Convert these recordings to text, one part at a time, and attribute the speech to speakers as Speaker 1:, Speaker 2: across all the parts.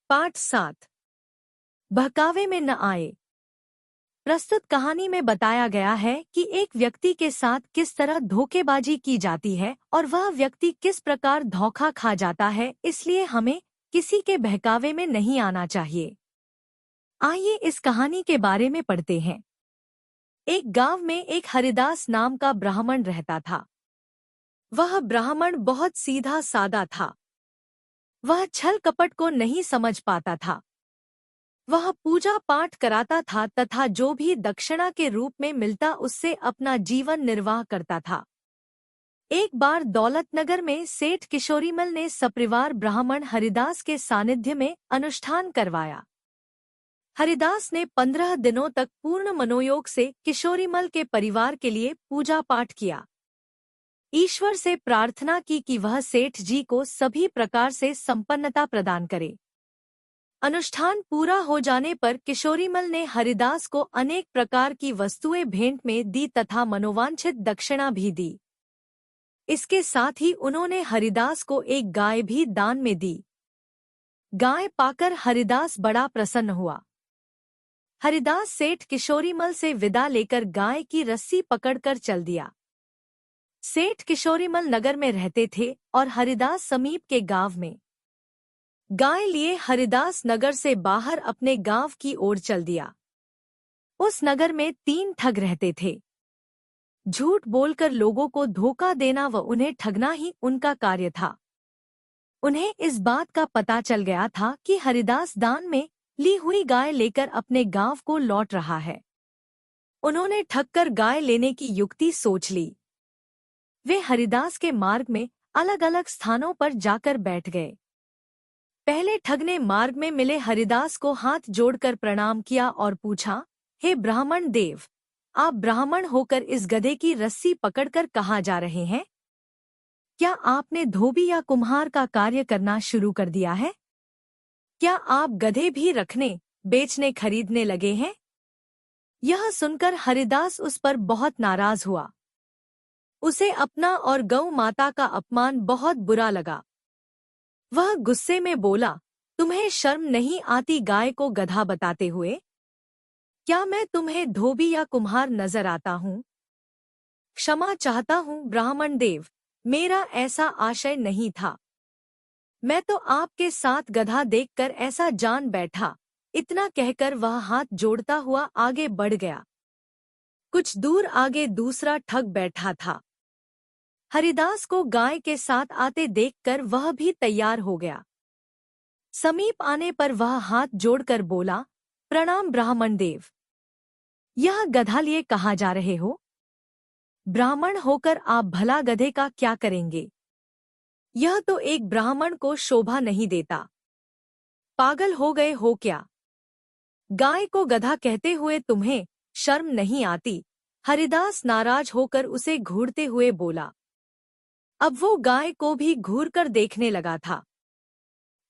Speaker 1: पाठ 7। बहकावे में न आए। प्रस्तुत कहानी में बताया गया है कि एक व्यक्ति के साथ किस तरह धोखेबाजी की जाती है और वह व्यक्ति किस प्रकार धोखा खा जाता है, इसलिए हमें किसी के बहकावे में नहीं आना चाहिए। आइए इस कहानी के बारे में पढ़ते हैं। एक गांव में एक हरिदास नाम का ब्राह्मण रहता था। वह ब्राह्मण बहुत सीधा सादा था। वह छल कपट को नहीं समझ पाता था। वह पूजा पाठ कराता था तथा जो भी दक्षिणा के रूप में मिलता उससे अपना जीवन निर्वाह करता था। एक बार दौलतनगर में सेठ किशोरीमल ने सपरिवार ब्राह्मण हरिदास के सानिध्य में अनुष्ठान करवाया। हरिदास ने 15 दिनों तक पूर्ण मनोयोग से किशोरीमल के परिवार के लिए पूजा पाठ किया। ईश्वर से प्रार्थना की कि वह सेठ जी को सभी प्रकार से संपन्नता प्रदान करे। अनुष्ठान पूरा हो जाने पर किशोरीमल ने हरिदास को अनेक प्रकार की वस्तुएं भेंट में दी तथा मनोवांछित दक्षिणा भी दी। इसके साथ ही उन्होंने हरिदास को एक गाय भी दान में दी। गाय पाकर हरिदास बड़ा प्रसन्न हुआ। हरिदास सेठ किशोरीमल से विदा लेकर गाय की रस्सी पकड़कर चल दिया। सेठ किशोरीमल नगर में रहते थे और हरिदास समीप के गांव में। गाय लिए हरिदास नगर से बाहर अपने गांव की ओर चल दिया। उस नगर में 3 ठग रहते थे। झूठ बोलकर लोगों को धोखा देना व उन्हें ठगना ही उनका कार्य था। उन्हें इस बात का पता चल गया था कि हरिदास दान में ली हुई गाय लेकर अपने गांव को लौट रहा है। उन्होंने ठगकर गाय लेने की युक्ति सोच ली। वे हरिदास के मार्ग में अलग अलग स्थानों पर जाकर बैठ गए। पहले ठग ने मार्ग में मिले हरिदास को हाथ जोड़कर प्रणाम किया और पूछा, हे ब्राह्मण देव, आप ब्राह्मण होकर इस गधे की रस्सी पकड़कर कहाँ जा रहे हैं? क्या आपने धोबी या कुम्हार का कार्य करना शुरू कर दिया है? क्या आप गधे भी रखने, बेचने, खरीदने लगे हैं? यह सुनकर हरिदास उस पर बहुत नाराज हुआ। उसे अपना और गौ माता का अपमान बहुत बुरा लगा। वह गुस्से में बोला, तुम्हें शर्म नहीं आती गाय को गधा बताते हुए? क्या मैं तुम्हें धोबी या कुम्हार नजर आता हूँ? क्षमा चाहता हूँ ब्राह्मण देव, मेरा ऐसा आशय नहीं था। मैं तो आपके साथ गधा देखकर ऐसा जान बैठा। इतना कहकर वह हाथ जोड़ता हुआ आगे बढ़ गया। कुछ दूर आगे दूसरा ठग बैठा था। हरिदास को गाय के साथ आते देखकर वह भी तैयार हो गया। समीप आने पर वह हाथ जोड़कर बोला, प्रणाम ब्राह्मण देव। यह गधा लिए कहाँ जा रहे हो? ब्राह्मण होकर आप भला गधे का क्या करेंगे? यह तो एक ब्राह्मण को शोभा नहीं देता। पागल हो गए हो क्या? गाय को गधा कहते हुए तुम्हें शर्म नहीं आती? हरिदास नाराज होकर उसे घूरते हुए बोला। अब वो गाय को भी घूरकर देखने लगा था।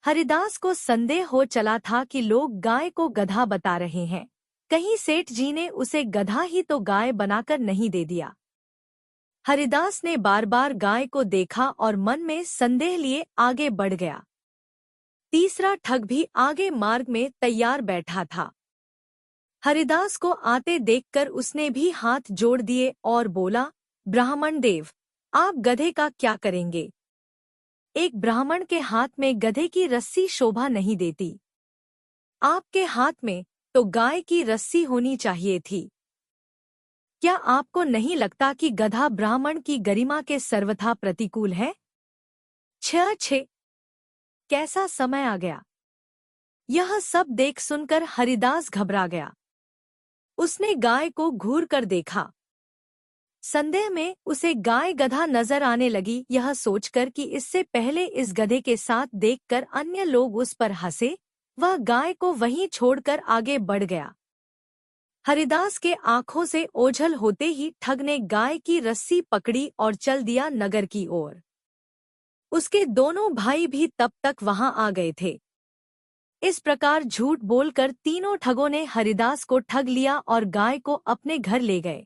Speaker 1: हरिदास को संदेह हो चला था कि लोग गाय को गधा बता रहे हैं। कहीं सेठ जी ने उसे गधा ही तो गाय बनाकर नहीं दे दिया। हरिदास ने बार बार गाय को देखा और मन में संदेह लिए आगे बढ़ गया। तीसरा ठग भी आगे मार्ग में तैयार बैठा था। हरिदास को आते देखकर उसने भी हाथ जोड़ दिए और बोला, ब्राह्मण देव, आप गधे का क्या करेंगे? एक ब्राह्मण के हाथ में गधे की रस्सी शोभा नहीं देती। आपके हाथ में तो गाय की रस्सी होनी चाहिए थी। क्या आपको नहीं लगता कि गधा ब्राह्मण की गरिमा के सर्वथा प्रतिकूल है? छे कैसा समय आ गया। यह सब देख सुनकर हरिदास घबरा गया। उसने गाय को घूर कर देखा। संदेह में उसे गाय गधा नजर आने लगी। यह सोचकर कि इससे पहले इस गधे के साथ देखकर अन्य लोग उस पर हंसे, वह गाय को वहीं छोड़कर आगे बढ़ गया। हरिदास के आंखों से ओझल होते ही ठग ने गाय की रस्सी पकड़ी और चल दिया नगर की ओर। उसके दोनों भाई भी तब तक वहां आ गए थे। इस प्रकार झूठ बोलकर तीनों ठगों ने हरिदास को ठग लिया और गाय को अपने घर ले गए।